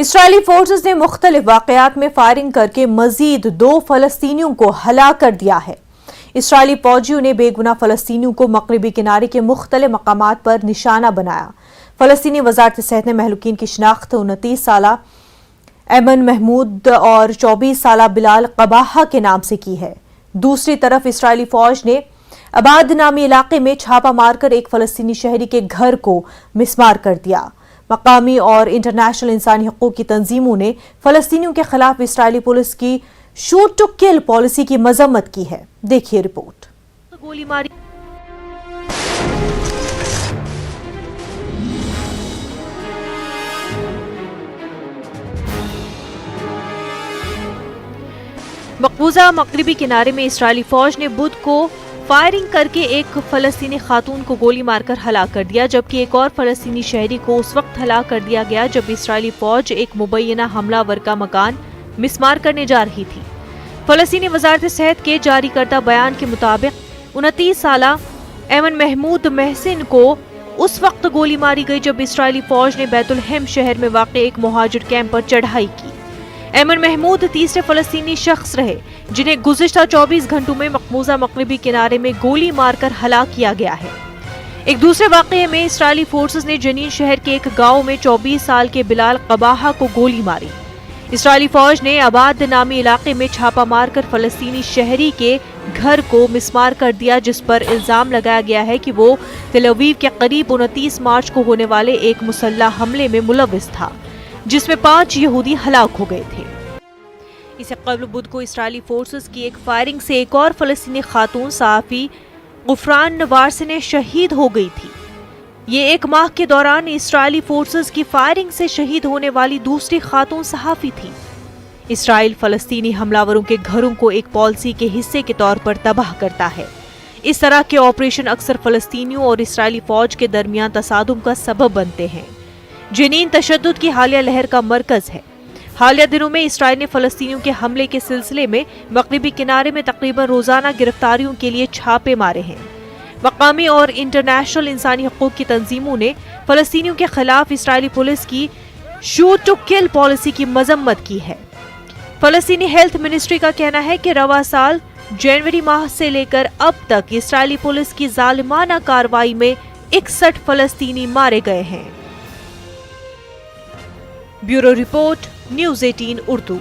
اسرائیلی forces نے مختلف واقعات میں فائرنگ کر کے مزید 2 فلسطینیوں کو ہلاک کر دیا ہے۔ اسرائیلی فوجیوں نے بے گناہ فلسطینیوں کو مغربی کنارے کے مختلف مقامات پر نشانہ بنایا۔ فلسطینی وزارت صحت نے مہلوکین کی شناخت 29 سالہ ایمن محمود اور 24 سالہ بلال قباحہ کے نام سے کی ہے۔ دوسری طرف اسرائیلی فوج نے عباد نامی علاقے میں چھاپہ مار کر ایک فلسطینی شہری کے گھر کو مسمار کر دیا۔ مقامی اور انٹرنیشنل انسانی حقوق کی تنظیموں نے فلسطینیوں کے خلاف اسرائیلی پولیس کی شوٹ ٹو کل پالیسی کی مذمت کی ہے۔ دیکھیے رپورٹ۔ گولی ماری مقبوضہ مغربی کنارے میں اسرائیلی فوج نے بدھ کو فائرنگ کر کے ایک فلسطینی خاتون کو گولی مار کر ہلاک کر دیا، جبکہ ایک اور فلسطینی شہری کو اس وقت ہلاک کر دیا گیا جب اسرائیلی فوج ایک مبینہ حملہ ور کا مکان مسمار کرنے جا رہی تھی۔ فلسطینی وزارت صحت کے جاری کردہ بیان کے مطابق 29 سالہ ایمن محمود محسن کو اس وقت گولی ماری گئی جب اسرائیلی فوج نے بیت الحم شہر میں واقع ایک مہاجر کیمپ پر چڑھائی کی۔ ایمن محمود تیسرے فلسطینی شخص رہے جنہیں گزشتہ 24 گھنٹوں میں مقبوضہ مغربی کنارے میں گولی مار کر ہلاک کیا گیا ہے۔ ایک دوسرے واقعے میں اسرائیلی فورسز نے جنین شہر کے ایک گاؤں میں 24 سال کے بلال قباحہ کو گولی ماری۔ اسرائیلی فوج نے عباد نامی علاقے میں چھاپہ مار کر فلسطینی شہری کے گھر کو مسمار کر دیا، جس پر الزام لگایا گیا ہے کہ وہ تل اویو کے قریب 29 مارچ کو ہونے والے ایک مسلح حملے میں ملوث تھا جس میں 5 یہودی ہلاک ہو گئے تھے۔ اس سے قبل بدھ کو اسرائیلی فورسز کی ایک فائرنگ سے ایک اور فلسطینی خاتون صحافی غفران نوارسے شہید ہو گئی تھی۔ یہ ایک ماہ کے دوران اسرائیلی فورسز کی فائرنگ سے شہید ہونے والی دوسری خاتون صحافی تھی۔ اسرائیل فلسطینی حملہ کے گھروں کو ایک پالیسی کے حصے کے طور پر تباہ کرتا ہے۔ اس طرح کے آپریشن اکثر فلسطینیوں اور اسرائیلی فوج کے درمیان تصادم کا سبب بنتے ہیں۔ جنین تشدد کی حالیہ لہر کا مرکز ہے۔ حالیہ دنوں میں اسرائیل نے فلسطینیوں کے حملے کے سلسلے میں مغربی کنارے میں تقریباً روزانہ گرفتاریوں کے لیے چھاپے مارے ہیں۔ مقامی اور انٹرنیشنل انسانی حقوق کی تنظیموں نے فلسطینیوں کے خلاف اسرائیلی پولیس کی شوٹ ٹو کل پالیسی کی مذمت کی ہے۔ فلسطینی ہیلتھ منسٹری کا کہنا ہے کہ رواں سال جنوری ماہ سے لے کر اب تک اسرائیلی پولیس کی ظالمانہ کارروائی میں 61 فلسطینی مارے گئے ہیں۔ Bureau report, news 18 Urdu.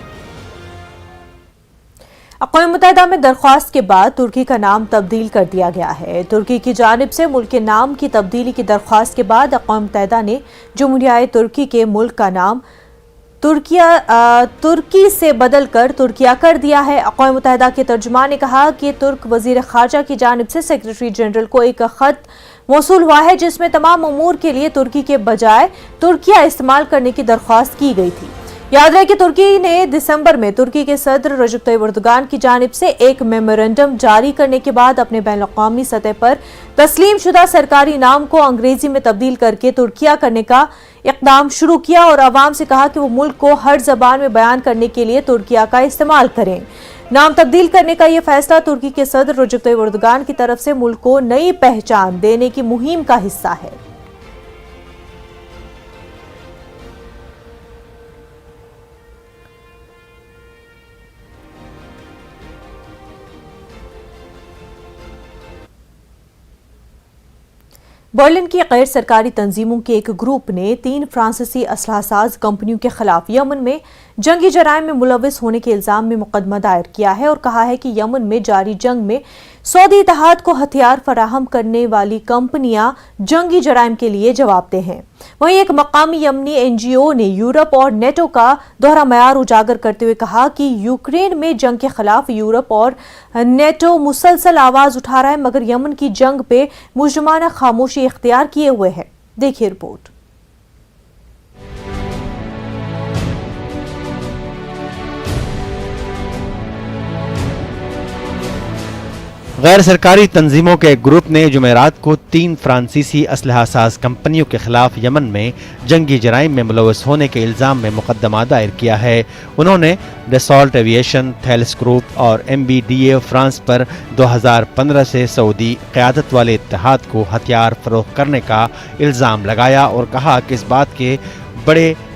اقوام متحدہ میں درخواست کے بعد ترکی کا نام تبدیل کر دیا گیا ہے۔ ترکی کی جانب سے ملک کے نام کی تبدیلی کی درخواست کے بعد اقوام متحدہ نے جمہوریہ ترکی کے ملک کا نام ترکی سے بدل کر ترکیہ کر دیا ہے۔ اقوام متحدہ کے ترجمان نے کہا کہ ترک وزیر خارجہ کی جانب سے سیکرٹری جنرل کو ایک خط موصول ہوا ہے جس میں تمام امور کے لیے ترکی کے بجائے ترکیہ استعمال کرنے کی درخواست کی گئی تھی۔ یاد رہے کہ ترکی نے دسمبر میں ترکی کے صدر رجب طیب ایردوان کی جانب سے ایک میمورنڈم جاری کرنے کے بعد اپنے بین الاقوامی سطح پر تسلیم شدہ سرکاری نام کو انگریزی میں تبدیل کر کے ترکیہ کرنے کا اقدام شروع کیا اور عوام سے کہا کہ وہ ملک کو ہر زبان میں بیان کرنے کے لیے ترکیہ کا استعمال کریں۔ نام تبدیل کرنے کا یہ فیصلہ ترکی کے صدر رجب طیب ایردوان کی طرف سے ملک کو نئی پہچان دینے کی مہم کا حصہ ہے۔ برلن کی غیر سرکاری تنظیموں کے ایک گروپ نے 3 فرانسیسی اسلحہ ساز کمپنیوں کے خلاف یمن میں جنگی جرائم میں ملوث ہونے کے الزام میں مقدمہ دائر کیا ہے اور کہا ہے کہ یمن میں جاری جنگ میں سعودی اتحاد کو ہتھیار فراہم کرنے والی کمپنیاں جنگی جرائم کے لیے جواب دہ ہیں۔ وہیں ایک مقامی یمنی این جی او نے یورپ اور نیٹو کا دوہرا معیار اجاگر کرتے ہوئے کہا کہ یوکرین میں جنگ کے خلاف یورپ اور نیٹو مسلسل آواز اٹھا رہا ہے مگر یمن کی جنگ پہ مجرمانہ خاموشی اختیار کیے ہوئے ہے۔ دیکھیے رپورٹ۔ غیر سرکاری تنظیموں کے ایک گروپ نے جمعرات کو 3 فرانسیسی اسلحہ ساز کمپنیوں کے خلاف یمن میں جنگی جرائم میں ملوث ہونے کے الزام میں مقدمہ دائر کیا ہے۔ انہوں نے ڈسالٹ ایویشن، تھیلس گروپ اور MBDA فرانس پر 2015 سے سعودی قیادت والے اتحاد کو ہتھیار فروخت کرنے کا الزام لگایا اور کہا کہ اس بات کے بڑے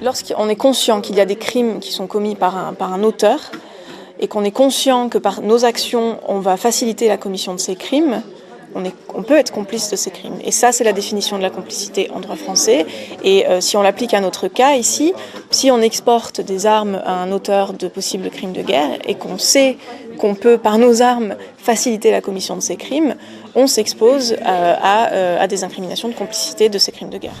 Lorsqu'on est conscient qu'il y a des crimes qui sont commis par un auteur et qu'on est conscient que par nos actions on va faciliter la commission de ces crimes, on peut être complice de ces crimes. Et ça, c'est la définition de la complicité en droit français. Et si on l'applique à notre cas ici, si on exporte des armes à un auteur de possibles crimes de guerre et qu'on sait qu'on peut, par nos armes, faciliter la commission de ces crimes, on s'expose à des incriminations de complicité de ces crimes de guerre.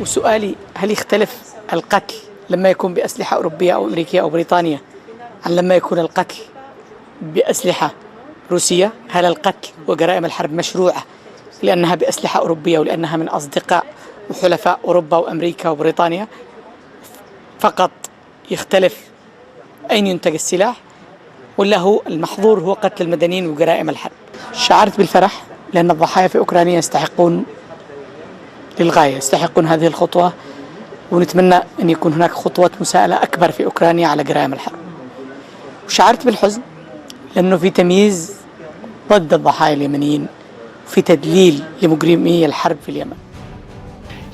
وسؤالي هل يختلف القتل لما يكون بأسلحة أوروبية أو أمريكية أو بريطانية عن لما يكون القتل بأسلحة روسية؟ هل القتل وجرائم الحرب مشروعة لأنها بأسلحة أوروبية ولأنها من أصدقاء وحلفاء أوروبا وأمريكا وبريطانيا؟ فقط يختلف أين ينتج السلاح، ولا هو المحظور هو قتل المدنيين وجرائم الحرب؟ شعرت بالفرح لأن الضحايا في أوكرانيا يستحقون للغاية، يستحقون هذه الخطوة، ونتمنى أن يكون هناك خطوة مساءلة أكبر في أوكرانيا على جرائم الحرب. وشعرت بالحزن لأنه في تمييز ضد الضحايا اليمنيين، في تدليل لمجرمي الحرب في اليمن.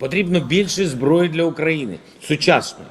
Потрібно більше зброї для України, сучасної,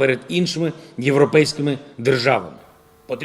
перед іншими європейськими державами.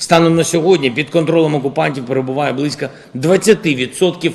Станом на сьогодні під контролем окупантів перебуває близько 20%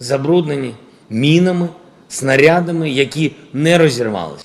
Забруднені мінами, снарядами, які не розірвалися.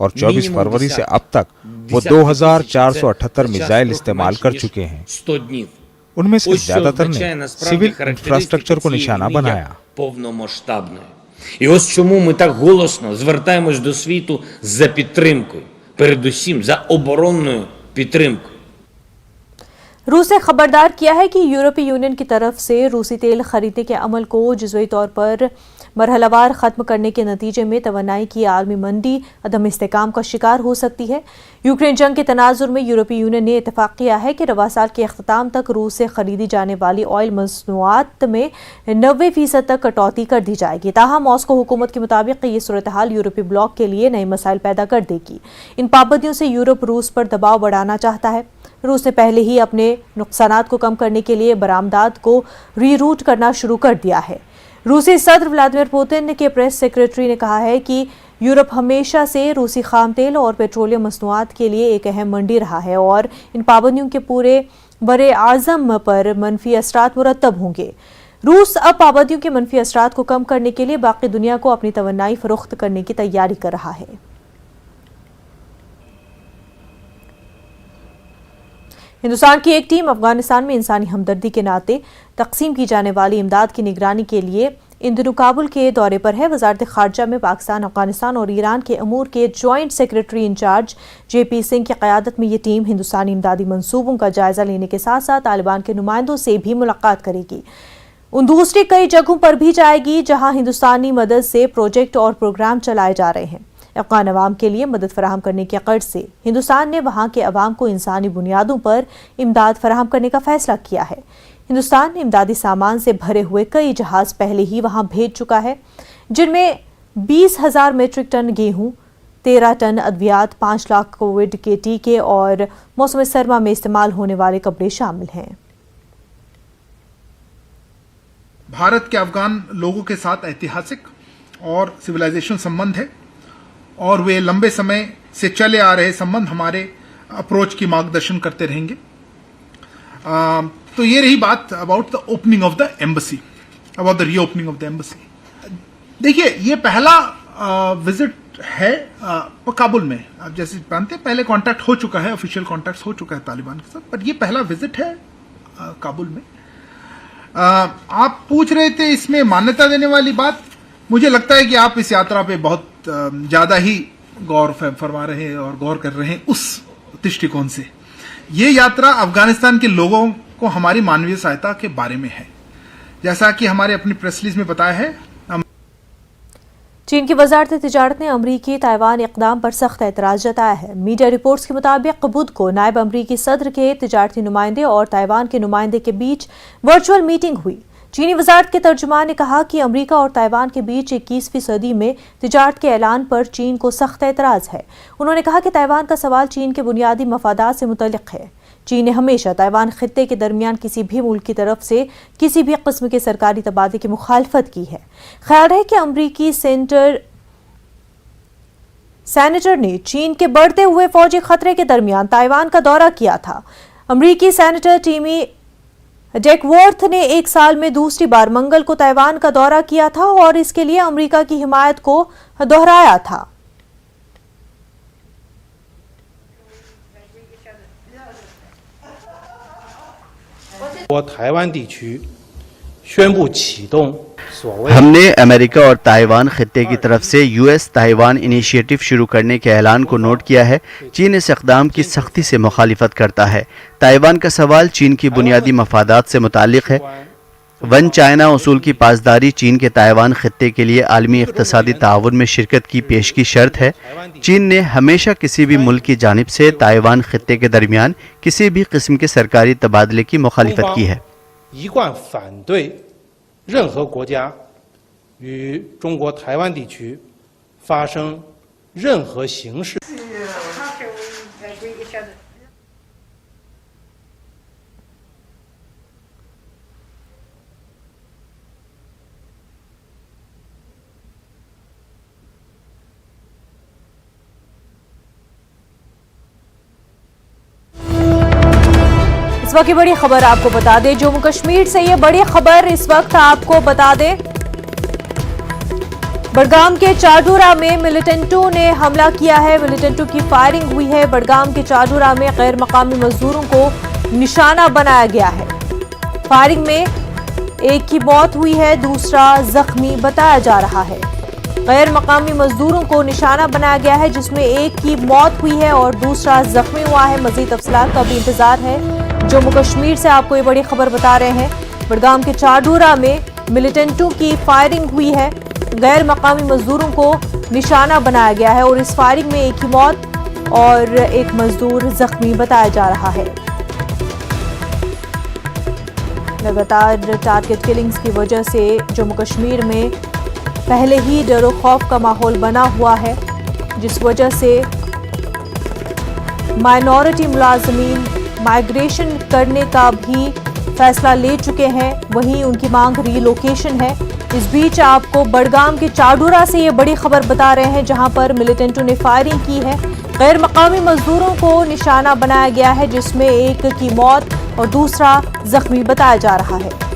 اور 24 فروری سے اب تک وہ 2478 میزائل استعمال کر چکے ہیں. ان میں سے زیادہ تر نے سول انفراسٹرکچر کو نشانہ بنایا. І ось чому ми так голосно звертаємось до світу за підтримкою, передусім за оборонною підтримкою. روس نے خبردار کیا ہے کہ یورپی یونین کی طرف سے روسی تیل خریدنے کے عمل کو جزوی طور پر مرحلہ وار ختم کرنے کے نتیجے میں توانائی کی عالمی منڈی عدم استحکام کا شکار ہو سکتی ہے. یوکرین جنگ کے تناظر میں یورپی یونین نے اتفاق کیا ہے کہ رواں سال کے اختتام تک روس سے خریدی جانے والی آئل مصنوعات میں 90% تک کٹوتی کر دی جائے گی. تاہم ماسکو حکومت کے مطابق یہ صورتحال یورپی بلاک کے لیے نئے مسائل پیدا کر دے گی. ان پابندیوں سے یورپ روس پر دباؤ بڑھانا چاہتا ہے. روس نے پہلے ہی اپنے نقصانات کو کم کرنے کے لیے برآمدات کو ری روٹ کرنا شروع کر دیا ہے. روسی صدر ولادیمیر پوتن کے پریس سیکریٹری نے کہا ہے کہ یورپ ہمیشہ سے روسی خام تیل اور پیٹرولیم مصنوعات کے لیے ایک اہم منڈی رہا ہے اور ان پابندیوں کے پورے بر اعظم پر منفی اثرات مرتب ہوں گے. روس اب پابندیوں کے منفی اثرات کو کم کرنے کے لیے باقی دنیا کو اپنی توانائی فروخت کرنے کی تیاری کر رہا ہے. ہندوستان کی ایک ٹیم افغانستان میں انسانی ہمدردی کے ناطے تقسیم کی جانے والی امداد کی نگرانی کے لیے ان دنوں کابل کے دورے پر ہے. وزارت خارجہ میں پاکستان، افغانستان اور ایران کے امور کے جوائنٹ سیکرٹری انچارج جے پی سنگھ کی قیادت میں یہ ٹیم ہندوستانی امدادی منصوبوں کا جائزہ لینے کے ساتھ ساتھ طالبان کے نمائندوں سے بھی ملاقات کرے گی. ان دوسری کئی جگہوں پر بھی جائے گی جہاں ہندوستانی مدد سے پروجیکٹ اور پروگرام چلائے جا رہے ہیں. افغان عوام کے لیے مدد فراہم کرنے کے غرض سے ہندوستان نے وہاں کے عوام کو انسانی بنیادوں پر امداد فراہم کرنے کا فیصلہ کیا ہے. ہندوستان امدادی سامان سے بھرے ہوئے کئی جہاز پہلے ہی وہاں بھیج چکا ہے، جن میں 20,000 میٹرک ٹن گیہوں، 13 ٹن ادویات، 5 لاکھ کووڈ کے ٹیکے اور موسم سرما میں استعمال ہونے والے کپڑے شامل ہیں. بھارت کے افغان لوگوں کے ساتھ ایتہاسک اور سویلائزیشن سمبند ہے اور وہ لمبے سمے سے چلے آ رہے سمبند ہمارے اپروچ کی مارگدرشن کرتے رہیں گے. تو یہ رہی بات about the opening of the embassy, about the reopening of the embassy. دیکھیے یہ پہلا وزٹ ہے کابل میں. آپ جیسے جانتے ہیں پہلے کانٹیکٹ ہو چکا ہے، آفیشیل کانٹیکٹ ہو چکا ہے طالبان کے ساتھ، پر یہ پہلا وزٹ ہے کابل میں. آپ پوچھ رہے تھے اس میں مانیتا دینے والی بات. مجھے لگتا ہے کہ آپ اس یاترا پہ بہت زیادہ ہی غور فرما رہے ہیں اور غور کر رہے ہیں اس دشٹیکون سے. یہ یاترا افغانستان کے لوگوں کو ہماری مانوی سہایتا کے بارے میں ہے. جیسا کہ ہمارے اپنی پریس ریلیز میں بتایا ہے، چین کی وزارت تجارت نے امریکی تائیوان اقدام پر سخت اعتراض جتایا ہے. میڈیا رپورٹس کے مطابق بدھ کو نائب امریکی صدر کے تجارتی نمائندے اور تائیوان کے نمائندے کے بیچ ورچوئل میٹنگ ہوئی. چینی وزارت کے ترجمان نے کہا کہ امریکہ اور تائیوان کے بیچ 21ویں صدی میں تجارت کے اعلان پر چین کو سخت اعتراض ہے. انہوں نے کہا کہ تائیوان کا سوال چین کے بنیادی مفادات سے متعلق ہے. چین نے ہمیشہ تائیوان خطے کے درمیان کسی بھی ملک کی طرف سے کسی بھی قسم کے سرکاری تبادلے کی مخالفت کی ہے. خیال ہے کہ امریکی سینیٹر نے چین کے بڑھتے ہوئے فوجی خطرے کے درمیان تائیوان کا دورہ کیا تھا. امریکی سینیٹر ٹیمی ڈیک وارتھ نے ایک سال میں دوسری بار منگل کو تائیوان کا دورہ کیا تھا اور اس کے لیے امریکہ کی حمایت کو دہرایا تھا. ہم نے امریکہ اور تائیوان خطے کی طرف سے یو ایس تائیوان انیشیٹو شروع کرنے کے اعلان کو نوٹ کیا ہے. چین اس اقدام کی سختی سے مخالفت کرتا ہے. تائیوان کا سوال چین کی بنیادی مفادات سے متعلق ہے. ون چائنا اصول کی پاسداری چین کے تائیوان خطے کے لیے عالمی اقتصادی تعاون میں شرکت کی پیش کی شرط ہے. چین نے ہمیشہ کسی بھی ملک کی جانب سے تائیوان خطے کے درمیان کسی بھی قسم کے سرکاری تبادلے کی مخالفت کی ہے. 一贯反对任何国家与中国台湾地区发生任何形式。اس وقت کی بڑی خبر آپ کو بتا دیں، جموں کشمیر سے یہ بڑی خبر اس وقت آپ کو بتا دیں بڑگام کے چاڈورہ میں ملیٹنٹوں نے حملہ کیا ہے، ملیٹنٹوں کی فائرنگ ہوئی ہے۔ بڑگام کے چاڈورہ میں غیر مقامی مزدوروں کو نشانہ بنایا گیا ہے۔ فائرنگ میں ایک کی موت ہوئی ہے، دوسرا زخمی بتایا جا رہا ہے۔ غیر مقامی مزدوروں کو نشانہ بنایا گیا ہے، جس میں ایک کی موت ہوئی ہے اور دوسرا زخمی ہوا ہے۔ مزید تفصیلات کا بھی انتظار ہے۔ جموں کشمیر سے آپ کو یہ بڑی خبر بتا رہے ہیں، بڑگام کے چاڈورہ میں ملیٹنٹوں کی فائرنگ ہوئی ہے، غیر مقامی مزدوروں کو نشانہ بنایا گیا ہے اور اس فائرنگ میں ایک کی موت اور ایک مزدور زخمی بتایا جا رہا ہے۔ لگاتار ٹارگٹ کلنگز کی وجہ سے جموں کشمیر میں پہلے ہی ڈر و خوف کا ماحول بنا ہوا ہے، جس وجہ سے مائنورٹی ملازمین مائیگریشن کرنے کا بھی فیصلہ لے چکے ہیں، وہیں ان کی مانگ ری لوکیشن ہے۔ اس بیچ آپ کو بڑگام کے چاڈورہ سے یہ بڑی خبر بتا رہے ہیں، جہاں پر ملیٹنٹوں نے فائرنگ کی ہے، غیر مقامی مزدوروں کو نشانہ بنایا گیا ہے، جس میں ایک کی موت اور دوسرا زخمی بتایا جا رہا ہے۔